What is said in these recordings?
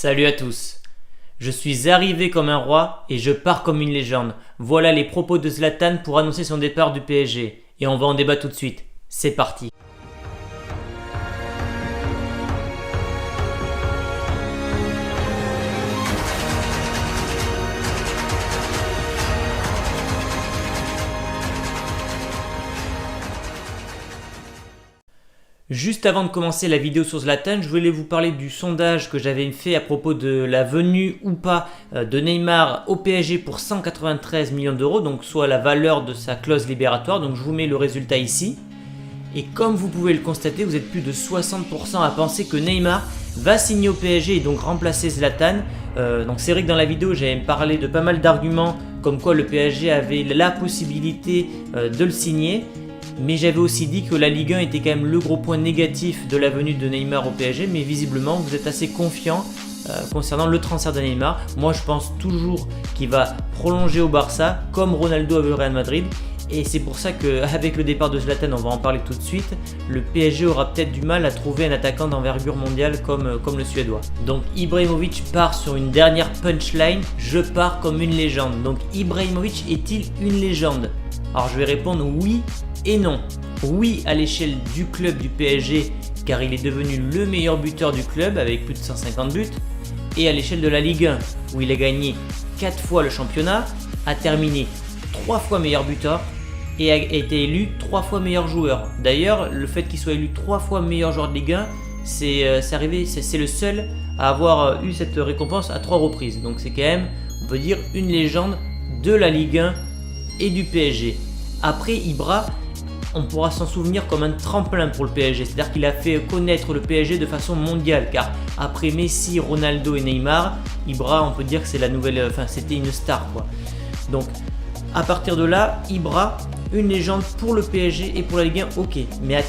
Salut à tous. Je suis arrivé comme un roi et je pars comme une légende. Voilà les propos de Zlatan pour annoncer son départ du PSG. Et on va en débattre tout de suite. C'est parti. Juste avant de commencer la vidéo sur Zlatan, je voulais vous parler du sondage que j'avais fait à propos de la venue ou pas de Neymar au PSG pour 193 millions d'euros, donc soit la valeur de sa clause libératoire. Donc je vous mets le résultat ici. Et comme vous pouvez le constater, vous êtes plus de 60% à penser que Neymar va signer au PSG et donc remplacer Zlatan. Donc c'est vrai que dans la vidéo, j'avais parlé de pas mal d'arguments comme quoi le PSG avait la possibilité de le signer. Mais j'avais aussi dit que la Ligue 1 était quand même le gros point négatif de la venue de Neymar au PSG. Mais visiblement, vous êtes assez confiant concernant le transfert de Neymar. Moi, je pense toujours qu'il va prolonger au Barça, comme Ronaldo avait au Real Madrid. Et c'est pour ça qu'avec le départ de Zlatan, on va en parler tout de suite, le PSG aura peut-être du mal à trouver un attaquant d'envergure mondiale comme le Suédois. Donc Ibrahimovic part sur une dernière punchline, je pars comme une légende. Donc Ibrahimovic est-il une légende? Alors je vais répondre oui et non. Oui à l'échelle du club du PSG, car il est devenu le meilleur buteur du club avec plus de 150 buts. Et à l'échelle de la Ligue 1, où il a gagné 4 fois le championnat, a terminé 3 fois meilleur buteur et a été élu 3 fois meilleur joueur. D'ailleurs, le fait qu'il soit élu 3 fois meilleur joueur de Ligue 1, c'est le seul à avoir eu cette récompense à 3 reprises. Donc c'est quand même, on peut dire, une légende de la Ligue 1 et du PSG. Après, Ibra, on pourra s'en souvenir comme un tremplin pour le PSG. C'est-à-dire qu'il a fait connaître le PSG de façon mondiale. Car après Messi, Ronaldo et Neymar, Ibra, on peut dire que c'est la nouvelle, c'était une star, quoi. Donc, à partir de là, Ibra, une légende pour le PSG et pour la Ligue 1, ok. Mais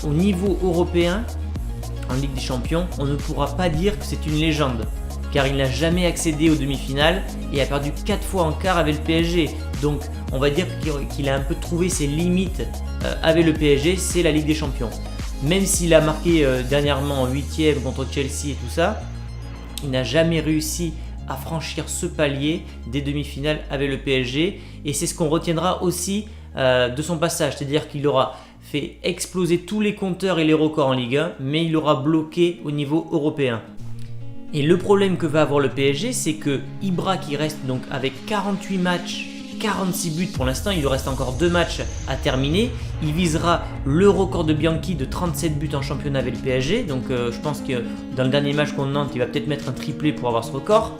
au niveau européen, en Ligue des Champions, on ne pourra pas dire que c'est une légende. Car il n'a jamais accédé aux demi-finales et a perdu 4 fois en quart avec le PSG. Donc on va dire qu'il a un peu trouvé ses limites avec le PSG, c'est la Ligue des Champions. Même s'il a marqué dernièrement en 8e contre Chelsea et tout ça, il n'a jamais réussi à franchir ce palier des demi-finales avec le PSG. Et c'est ce qu'on retiendra aussi de son passage, c'est-à-dire qu'il aura fait exploser tous les compteurs et les records en Ligue 1, mais il aura bloqué au niveau européen. Et le problème que va avoir le PSG, c'est que Ibra qui reste donc avec 48 matchs, 46 buts pour l'instant, il lui reste encore 2 matchs à terminer. Il visera le record de Bianchi de 37 buts en championnat avec le PSG. Donc je pense que dans le dernier match contre Nantes, il va peut-être mettre un triplé pour avoir ce record.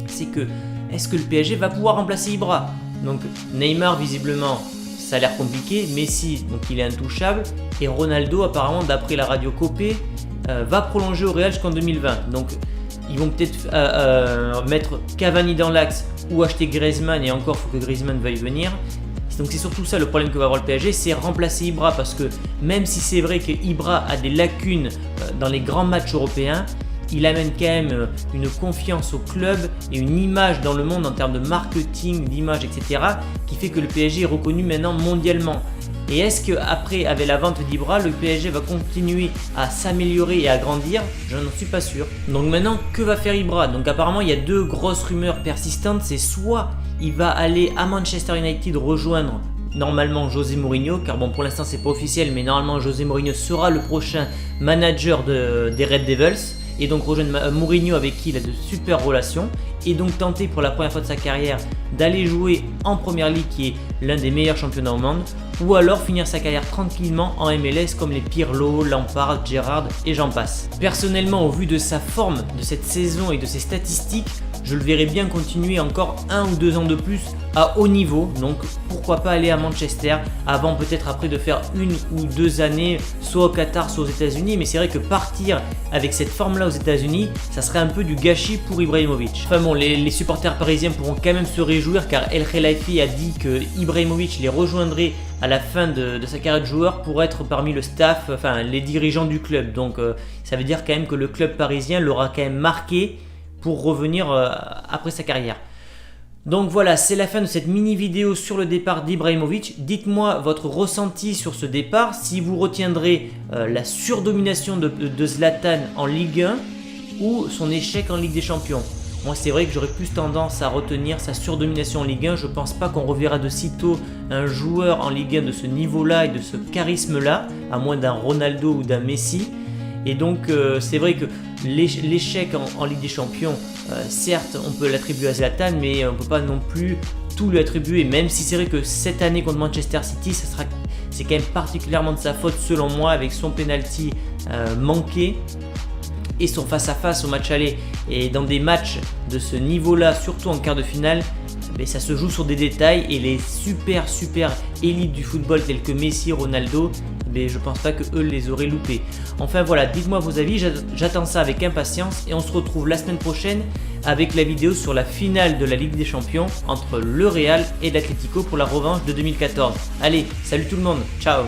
C'est que, est-ce que le PSG va pouvoir remplacer Ibra? Donc Neymar visiblement, ça a l'air compliqué. Messi, donc il est intouchable. Et Ronaldo apparemment, d'après la radio Copé, va prolonger au Real jusqu'en 2020. Donc ils vont peut-être mettre Cavani dans l'axe ou acheter Griezmann, et encore il faut que Griezmann veuille venir. Donc c'est surtout ça le problème que va avoir le PSG, c'est remplacer Ibra, parce que même si c'est vrai que Ibra a des lacunes dans les grands matchs européens, il amène quand même une confiance au club et une image dans le monde en termes de marketing, d'image, etc. qui fait que le PSG est reconnu maintenant mondialement. Et est-ce qu'après, avec la vente d'Ibra, le PSG va continuer à s'améliorer et à grandir? Je n'en suis pas sûr. Donc maintenant, que va faire Ibra? Donc apparemment, il y a 2 grosses rumeurs persistantes. C'est soit il va aller à Manchester United rejoindre normalement José Mourinho, car bon, pour l'instant c'est pas officiel, mais normalement José Mourinho sera le prochain manager des Red Devils. Et donc rejoindre Mourinho avec qui il a de super relations, et donc tenter pour la première fois de sa carrière d'aller jouer en Première Ligue, qui est l'un des meilleurs championnats au monde, ou alors finir sa carrière tranquillement en MLS comme les Pirlo, Lampard, Gerrard et j'en passe. Personnellement, au vu de sa forme de cette saison et de ses statistiques, je le verrais bien continuer encore 1 ou 2 ans de plus à haut niveau, donc pourquoi pas aller à Manchester avant peut-être après de faire 1 ou 2 années soit au Qatar soit aux États-Unis. Mais c'est vrai que partir avec cette forme là aux États-Unis, ça serait un peu du gâchis pour Ibrahimovic. Enfin bon, les supporters parisiens pourront quand même se réjouir, car El Khelaifi a dit que Ibrahimovic les rejoindrait à la fin de sa carrière de joueur pour être parmi le staff, enfin les dirigeants du club. Donc ça veut dire quand même que le club parisien l'aura quand même marqué pour revenir après sa carrière. Donc voilà, c'est la fin de cette mini vidéo sur le départ d'Ibrahimovic. Dites-moi votre ressenti sur ce départ, si vous retiendrez la surdomination de Zlatan en Ligue 1 ou son échec en Ligue des Champions. Moi, c'est vrai que j'aurais plus tendance à retenir sa surdomination en Ligue 1. Je pense pas qu'on reverra de sitôt un joueur en Ligue 1 de ce niveau-là et de ce charisme-là, à moins d'un Ronaldo ou d'un Messi. Et donc, c'est vrai que l'échec en Ligue des Champions, certes, on peut l'attribuer à Zlatan, mais on ne peut pas non plus tout lui attribuer. Même si c'est vrai que cette année contre Manchester City, c'est quand même particulièrement de sa faute, selon moi, avec son penalty manqué et son face-à-face au match aller. Et dans des matchs de ce niveau-là, surtout en quart de finale, ça se joue sur des détails, et les super élites du football tels que Messi, Ronaldo, je pense pas que eux les auraient loupés. Enfin voilà, dites-moi vos avis, j'attends ça avec impatience, et on se retrouve la semaine prochaine avec la vidéo sur la finale de la Ligue des Champions entre le Real et l'Atlético pour la revanche de 2014. Allez, salut tout le monde, ciao.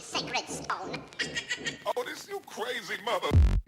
Sacred stone. Oh, this you crazy mother.